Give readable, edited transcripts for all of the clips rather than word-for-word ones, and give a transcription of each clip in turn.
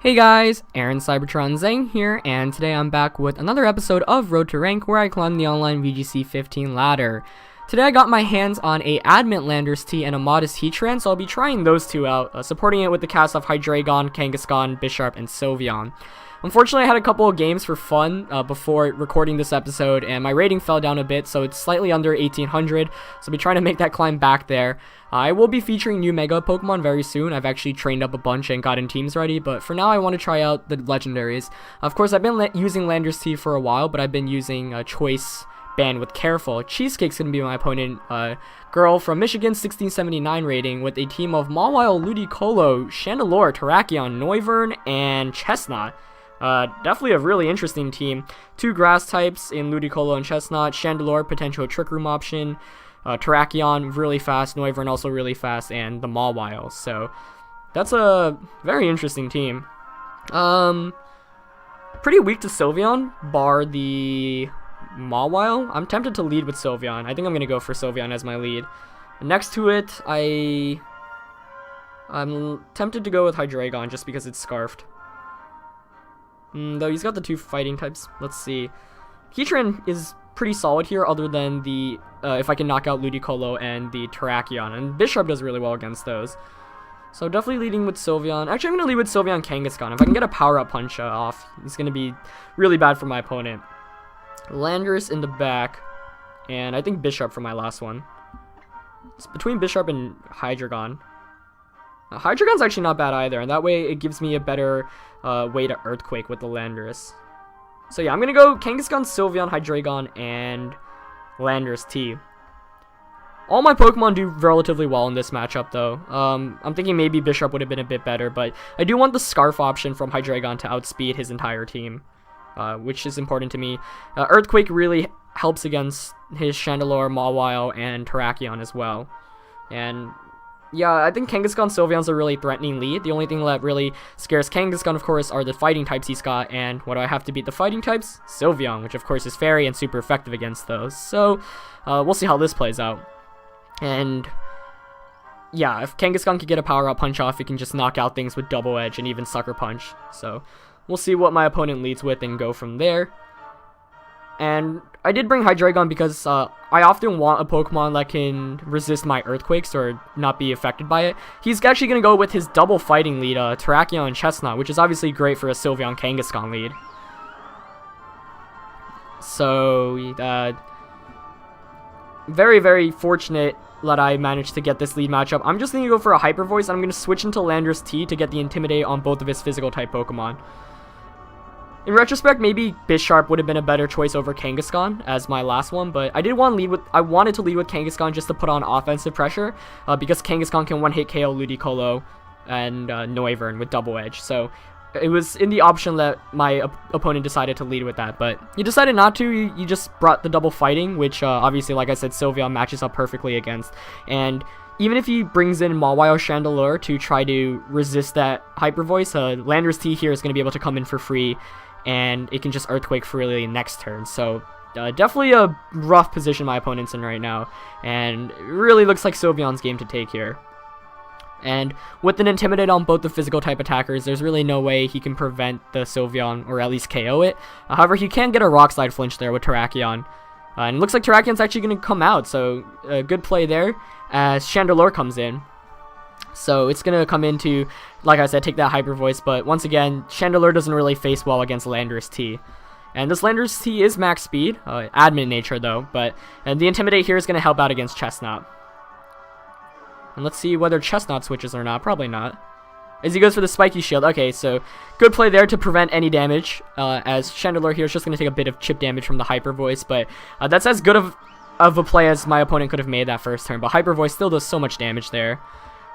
Hey guys, Aaron Cybertron Zhang here, and today I'm back with another episode of Road to Rank where I climb the online VGC 15 ladder. Today I got my hands on a Adamant Landers T and a Modest Heatran, so I'll be trying those two out, supporting it with the cast of Hydreigon, Kangaskhan, Bisharp, and Sylveon. Unfortunately, I had a couple of games for fun before recording this episode, and my rating fell down a bit, so it's slightly under 1800, so I'll be trying to make that climb back there. I will be featuring new Mega Pokemon very soon. I've actually trained up a bunch and gotten teams ready, but for now I want to try out the legendaries. Of course, I've been using Landers T for a while, but I've been using Choice Band with Careful. Cheesecake's going to be my opponent, girl from Michigan, 1679 rating, with a team of Mawile, Ludicolo, Chandelure, Terrakion, Noivern, and Chestnut. Definitely a really interesting team. Two grass types in Ludicolo and Chestnut. Chandelure, potential Trick Room option. Terrakion, really fast. Noivern, also really fast. And the Mawile. So, that's a very interesting team. Pretty weak to Sylveon, bar the Mawile. I'm tempted to lead with Sylveon. I think I'm going to go for Sylveon as my lead. Next to it, I'm tempted to go with Hydreigon just because it's Scarfed. Though he's got the two fighting types. Let's see. Heatran is pretty solid here, other than the if I can knock out Ludicolo and the Terrakion, and Bisharp does really well against those. So definitely leading with Sylveon. Actually, I'm going to lead with Sylveon Kangaskhan. If I can get a power-up punch off, it's going to be really bad for my opponent. Landorus in the back, and I think Bisharp for my last one. It's between Bisharp and Hydreigon. Hydreigon's actually not bad either, and that way it gives me a better way to Earthquake with the Landorus. So yeah, I'm going to go Kangaskhan, Sylveon, Hydreigon, and Landorus T. All my Pokemon do relatively well in this matchup, though. I'm thinking maybe Bisharp would have been a bit better, but I do want the Scarf option from Hydreigon to outspeed his entire team, which is important to me. Earthquake really helps against his Chandelure, Mawile, and Terrakion as well. And yeah, I think Kangaskhan Sylveon's a really threatening lead. The only thing that really scares Kangaskhan, of course, are the fighting types he's got. And what do I have to beat the fighting types? Sylveon, which of course is fairy and super effective against those. So, we'll see how this plays out. And yeah, if Kangaskhan can get a power-up punch off, it can just knock out things with Double Edge and even Sucker Punch. So, we'll see what my opponent leads with and go from there. And I did bring Hydreigon because I often want a Pokemon that can resist my Earthquakes or not be affected by it. He's actually going to go with his double fighting lead, Terrakion and Chestnut, which is obviously great for a Sylveon Kangaskhan lead. So, very, very fortunate that I managed to get this lead matchup. I'm just going to go for a Hyper Voice, and I'm going to switch into Landorus T to get the Intimidate on both of his physical type Pokemon. In retrospect, maybe Bisharp would have been a better choice over Kangaskhan as my last one, but I wanted to lead with Kangaskhan just to put on offensive pressure, because Kangaskhan can one-hit KO Ludicolo and Noivern with Double Edge. So it was in the option that my opponent decided to lead with that, but you decided not to. You just brought the double fighting, which obviously, like I said, Sylveon matches up perfectly against. And even if he brings in Mawile Chandelure to try to resist that Hyper Voice, Landorus T here is going to be able to come in for free, and it can just Earthquake freely next turn. So definitely a rough position my opponent's in right now, and it really looks like Sylveon's game to take here. And with an Intimidate on both the physical type attackers, there's really no way he can prevent the Sylveon, or at least KO it. However, he can get a Rock Slide flinch there with Terrakion. And it looks like Terrakion's actually going to come out, so a good play there as Chandelure comes in. So it's going to come into, like I said, take that Hyper Voice, but once again, Chandelure doesn't really face well against Landorus T. And this Landorus T is max speed, admin nature though, and the Intimidate here is going to help out against Chestnut. And let's see whether Chestnut switches or not, probably not. As he goes for the Spiky Shield, okay, so good play there to prevent any damage, as Chandelure here is just going to take a bit of chip damage from the Hyper Voice, but that's as good of a play as my opponent could have made that first turn, but Hyper Voice still does so much damage there.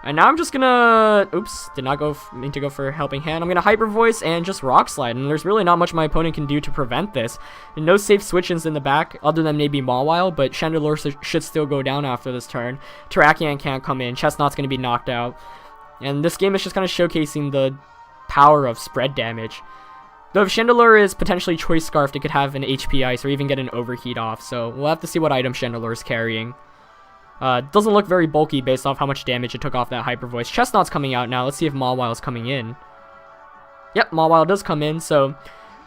And now I'm just gonna, oops, did not mean to go for Helping Hand. I'm gonna Hyper Voice and just Rock Slide, and there's really not much my opponent can do to prevent this. And no safe switch-ins in the back, other than maybe Mawile, but Chandelure should still go down after this turn. Terrakion can't come in, Chestnut's gonna be knocked out. And this game is just kind of showcasing the power of spread damage. Though if Chandelure is potentially Choice Scarfed, it could have an HP Ice or even get an Overheat off, so we'll have to see what item Chandelure is carrying. Doesn't look very bulky based off how much damage it took off that Hyper Voice. Chestnut's coming out now. Let's see if Mawile's coming in. Yep, Mawile does come in, so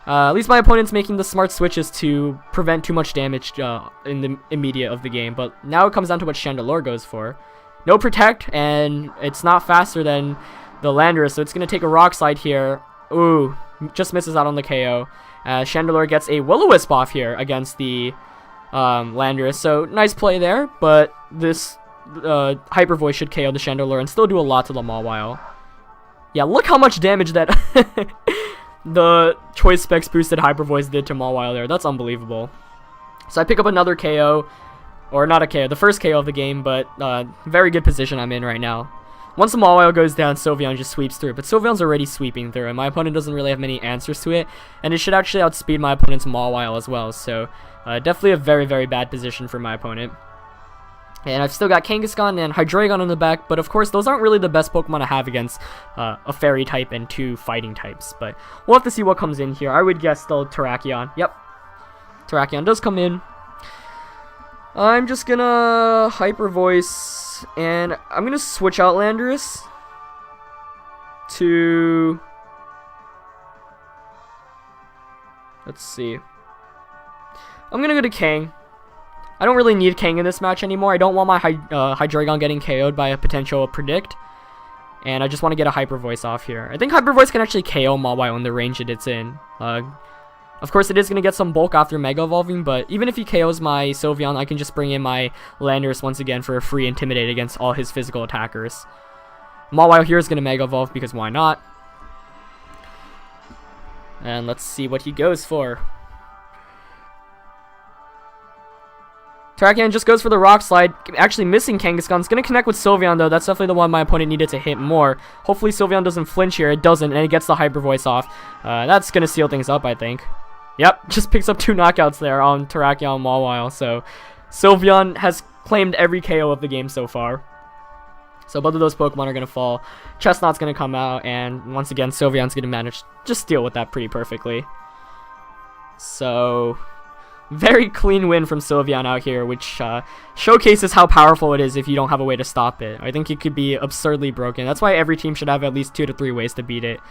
at least my opponent's making the smart switches to prevent too much damage in the immediate of the game. But now it comes down to what Chandelure goes for. No Protect, and it's not faster than the Landorus, so it's going to take a Rock Slide here. Ooh, just misses out on the KO. Chandelure gets a Will-O-Wisp off here against the Landorus, so nice play there, but this Hyper Voice should KO the Chandelure and still do a lot to the Mawile. Yeah, look how much damage that the Choice Specs boosted Hyper Voice did to Mawile there. That's unbelievable. So I pick up another KO, or not a KO, the first KO of the game, but very good position I'm in right now. Once the Mawile goes down, Sylveon just sweeps through, but Sylveon's already sweeping through, and my opponent doesn't really have many answers to it, and it should actually outspeed my opponent's Mawile as well, so definitely a very, very bad position for my opponent. And I've still got Kangaskhan and Hydreigon in the back, but of course those aren't really the best Pokemon to have against a Fairy type and 2 Fighting types, but we'll have to see what comes in here. I would guess still Terrakion. Yep, Terrakion does come in. I'm just gonna Hyper Voice, and I'm gonna switch out Landorus to... Let's see. I'm gonna go to Kang. I don't really need Kang in this match anymore. I don't want my Hydreigon getting KO'd by a potential Predict, and I just want to get a Hyper Voice off here. I think Hyper Voice can actually KO Mawile in the range that it's in. Of course, it is going to get some bulk after Mega Evolving, but even if he KOs my Sylveon, I can just bring in my Landorus once again for a free Intimidate against all his physical attackers. Mawile here is going to Mega Evolve, because why not? And let's see what he goes for. Terrakion just goes for the Rock Slide, actually missing Kangaskhan. It's going to connect with Sylveon, though. That's definitely the one my opponent needed to hit more. Hopefully Sylveon doesn't flinch here. It doesn't, and it gets the Hyper Voice off. That's going to seal things up, I think. Yep, just picks up 2 knockouts there on Terrakion and Mawile. So Sylveon has claimed every KO of the game so far. So both of those Pokemon are going to fall. Chestnut's going to come out, and once again, Sylveon's going to manage to just deal with that pretty perfectly. So... very clean win from Sylveon out here, which showcases how powerful it is if you don't have a way to stop it. I think it could be absurdly broken. That's why every team should have at least 2 to 3 ways to beat it.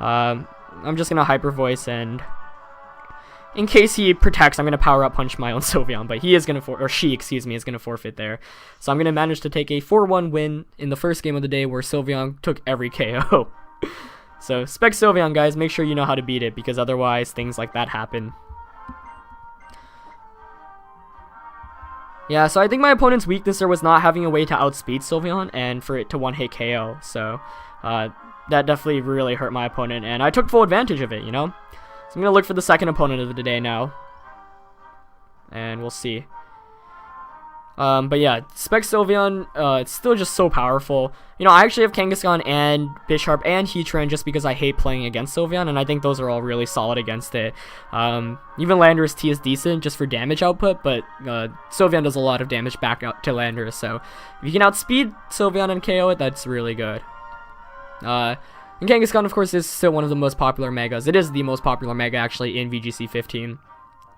I'm just going to Hyper Voice, and in case he protects, I'm going to Power Up Punch my own Sylveon, but he is going to, or she, excuse me, is going to forfeit there. So I'm going to manage to take a 4-1 win in the first game of the day where Sylveon took every KO. So, Spec Sylveon, guys, make sure you know how to beat it, because otherwise things like that happen. Yeah, so I think my opponent's weakness there was not having a way to outspeed Sylveon and for it to one-hit KO. So that definitely really hurt my opponent, and I took full advantage of it, you know? So I'm going to look for the second opponent of the day now. And we'll see. But yeah, Spec Sylveon, it's still just so powerful. You know, I actually have Kangaskhan and Bisharp and Heatran just because I hate playing against Sylveon, and I think those are all really solid against it. Even Landorus T is decent just for damage output, but Sylveon does a lot of damage back out to Landorus, so if you can outspeed Sylveon and KO it, that's really good. And Kangaskhan, of course, is still one of the most popular Megas. It is the most popular Mega, actually, in VGC 15.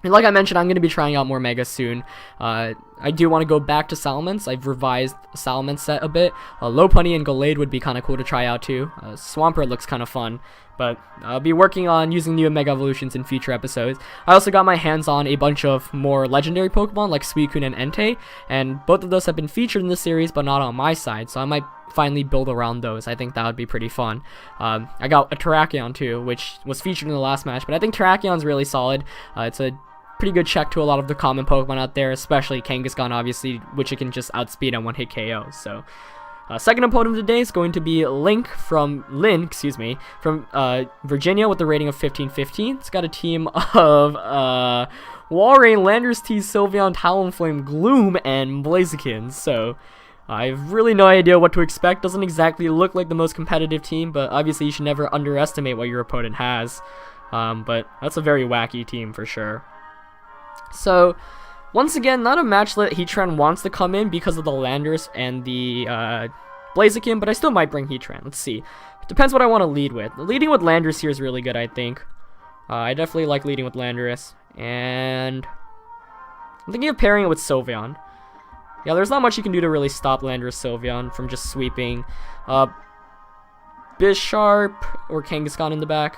And like I mentioned, I'm going to be trying out more Megas soon. I do want to go back to Salamence. I've revised Salamence set a bit. Lopunny and Gallade would be kind of cool to try out too. Swampert looks kind of fun. But I'll be working on using new Mega Evolutions in future episodes. I also got my hands on a bunch of more legendary Pokemon like Suicune and Entei. And both of those have been featured in this series, but not on my side. So I might finally build around those. I think that would be pretty fun. I got a Terrakion too, which was featured in the last match. But I think Terrakion's really solid. It's a pretty good check to a lot of the common Pokemon out there, especially Kangaskhan, obviously, which it can just outspeed and one-hit KO. So, second opponent of the day is going to be Lynn from Virginia with a rating of 1515. It's got a team of Walrein, Landorus T, Sylveon, Talonflame, Gloom, and Blaziken. So, I have really no idea what to expect. Doesn't exactly look like the most competitive team, but obviously you should never underestimate what your opponent has. But that's a very wacky team for sure. So, once again, not a match that Heatran wants to come in because of the Landorus and the Blaziken, but I still might bring Heatran. Let's see. It depends what I want to lead with. Leading with Landorus here is really good, I think. I definitely like leading with Landorus. And I'm thinking of pairing it with Sylveon. Yeah, there's not much you can do to really stop Landorus Sylveon from just sweeping. Bisharp or Kangaskhan in the back.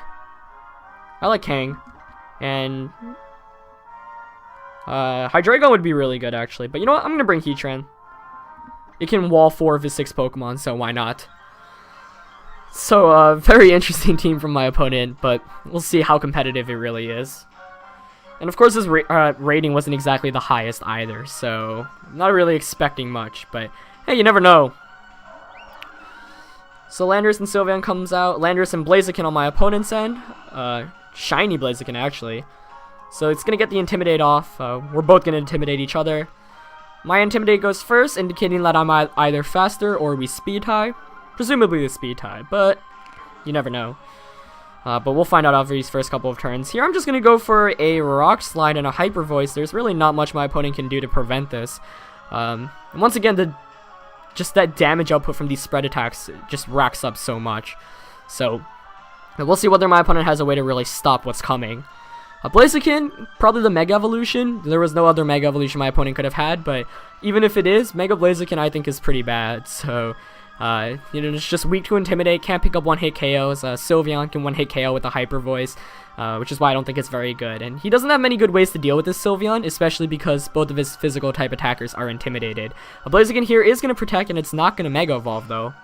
I like Kang. And Hydreigon would be really good, actually. But you know what? I'm going to bring Heatran. It can wall 4 of his 6 Pokemon, so why not? So, very interesting team from my opponent, but we'll see how competitive it really is. And of course, his rating wasn't exactly the highest either, so I'm not really expecting much, but hey, you never know. So Landorus and Sylveon comes out. Landorus and Blaziken on my opponent's end. Shiny Blaziken, actually. So it's going to get the Intimidate off. We're both going to Intimidate each other. My Intimidate goes first, indicating that I'm either faster or we speed tie. Presumably the speed tie, but you never know. But we'll find out after these first couple of turns. Here I'm just going to go for a Rock Slide and a Hyper Voice. There's really not much my opponent can do to prevent this. And once again, just that damage output from these spread attacks just racks up so much. So we'll see whether my opponent has a way to really stop what's coming. Blaziken, probably the Mega Evolution. There was no other Mega Evolution my opponent could have had, but even if it is, Mega Blaziken I think is pretty bad. So you know, it's just weak to Intimidate, can't pick up one-hit KOs. Sylveon can one-hit KO with a Hyper Voice, which is why I don't think it's very good. And he doesn't have many good ways to deal with this Sylveon, especially because both of his physical type attackers are intimidated. Blaziken here is going to protect, and it's not going to Mega Evolve, though.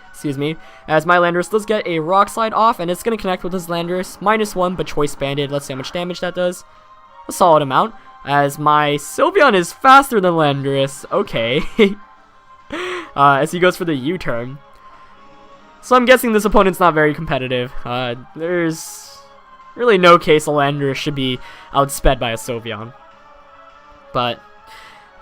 Excuse me. As my Landorus does get a Rock Slide off, and it's going to connect with his Landorus. -1, but Choice Banded. Let's see how much damage that does. A solid amount. As my Sylveon is faster than Landorus. Okay. As he goes for the U-turn. So I'm guessing this opponent's not very competitive. There's really no case a Landorus should be outsped by a Sylveon. But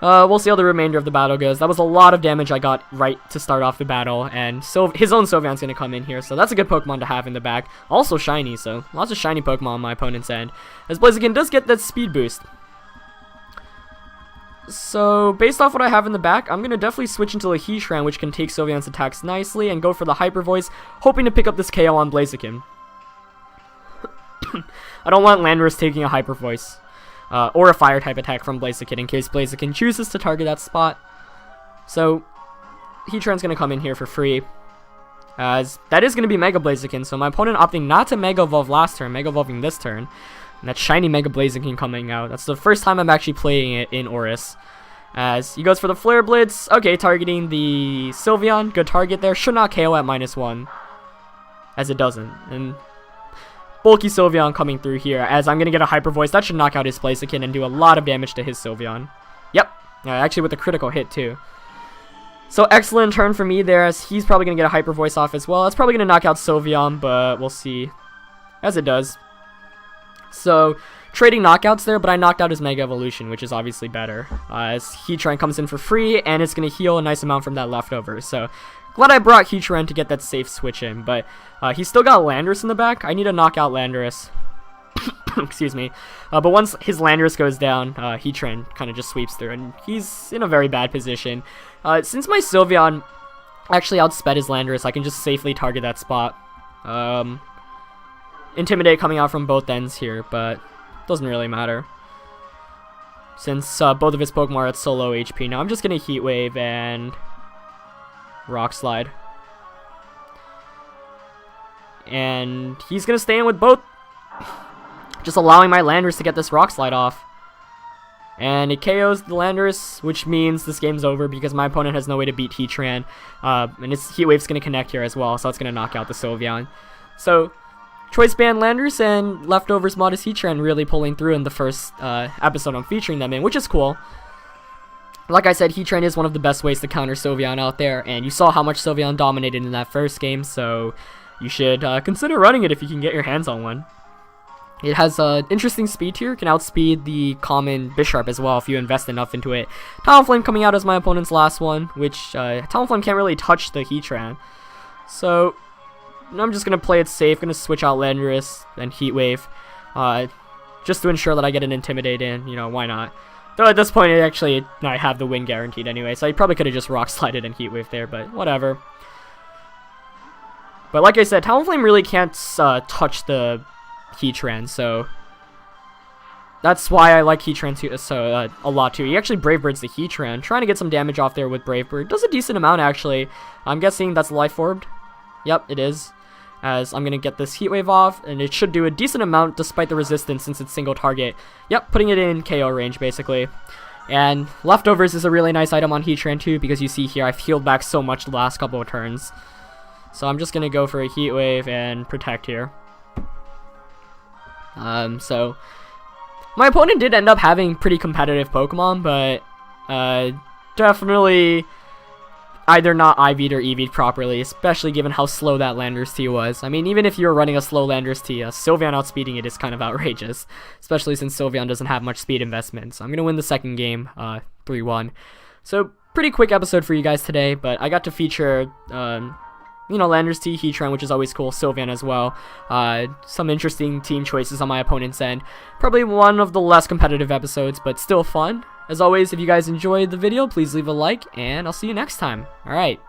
we'll see how the remainder of the battle goes. That was a lot of damage I got right to start off the battle, and his own Sylveon's going to come in here, so that's a good Pokemon to have in the back. Also shiny, so lots of shiny Pokemon on my opponent's end. As Blaziken does get that speed boost. So, based off what I have in the back, I'm going to definitely switch into a Heatran, which can take Sylveon's attacks nicely, and go for the Hyper Voice, hoping to pick up this KO on Blaziken. I don't want Landorus taking a Hyper Voice, or a Fire-type attack from Blaziken, in case Blaziken chooses to target that spot. So, Heatran's going to come in here for free, as that is going to be Mega Blaziken, so my opponent opting not to Mega Evolve last turn, Mega Evolving this turn. And that shiny Mega Blaziken coming out. That's the first time I'm actually playing it in Oris. As he goes for the Flare Blitz. Okay, targeting the Sylveon. Good target there. Should not KO at -1. As it doesn't. And bulky Sylveon coming through here. As I'm going to get a Hyper Voice. That should knock out his Blaziken and do a lot of damage to his Sylveon. Yep. Actually with a critical hit too. So excellent turn for me there. As he's probably going to get a Hyper Voice off as well. That's probably going to knock out Sylveon. But we'll see. As it does. So, trading knockouts there, but I knocked out his Mega Evolution, which is obviously better. As Heatran comes in for free, and it's going to heal a nice amount from that leftover. So, glad I brought Heatran to get that safe switch in, but he's still got Landorus in the back. I need to knock out Landorus. Excuse me. But once his Landorus goes down, Heatran kind of just sweeps through, and he's in a very bad position. Since my Sylveon actually outsped his Landorus, I can just safely target that spot. Intimidate coming out from both ends here, but doesn't really matter. Since both of his Pokemon are at so low HP. Now I'm just going to Heat Wave and Rock Slide. And he's going to stay in with both. Just allowing my Landorus to get this Rock Slide off. And it KOs the Landorus, which means this game's over because my opponent has no way to beat Heatran. And his Heat Wave's going to connect here as well, so it's going to knock out the Sylveon. So, Choice Band Landorus and Leftovers Modest Heatran really pulling through in the first episode I'm featuring them in, which is cool. Like I said, Heatran is one of the best ways to counter Sylveon out there, and you saw how much Sylveon dominated in that first game, so you should consider running it if you can get your hands on one. It has interesting speed tier, can outspeed the common Bisharp as well if you invest enough into it. Talonflame coming out as my opponent's last one, which Talonflame can't really touch the Heatran. So I'm just going to play it safe, going to switch out Landorus and Heat Wave, just to ensure that I get an Intimidate in, you know, why not? Though at this point, I have the win guaranteed anyway, so I probably could have just Rock Slided and Heat Wave there, but whatever. But like I said, Talonflame really can't touch the Heatran, so that's why I like Heatran a lot too. He actually Brave Birds the Heatran, trying to get some damage off there with Brave Bird. Does a decent amount actually. I'm guessing that's Life Orbed. Yep, it is. As I'm going to get this Heat Wave off, and it should do a decent amount despite the resistance since it's single target. Yep, putting it in KO range basically. And Leftovers is a really nice item on Heatran too, because you see here I've healed back so much the last couple of turns. So I'm just going to go for a Heat Wave and Protect here. So my opponent did end up having pretty competitive Pokemon, but definitely either not IV'd or EV'd properly, especially given how slow that Landorus T was. I mean, even if you're running a slow Landorus T, Sylveon outspeeding it is kind of outrageous, especially since Sylveon doesn't have much speed investment. So I'm going to win the second game, 3-1. So pretty quick episode for you guys today, but I got to feature Landorus T, Heatran, which is always cool, Sylveon as well. Some interesting team choices on my opponent's end. Probably one of the less competitive episodes, but still fun. As always, if you guys enjoyed the video, please leave a like, and I'll see you next time. Alright.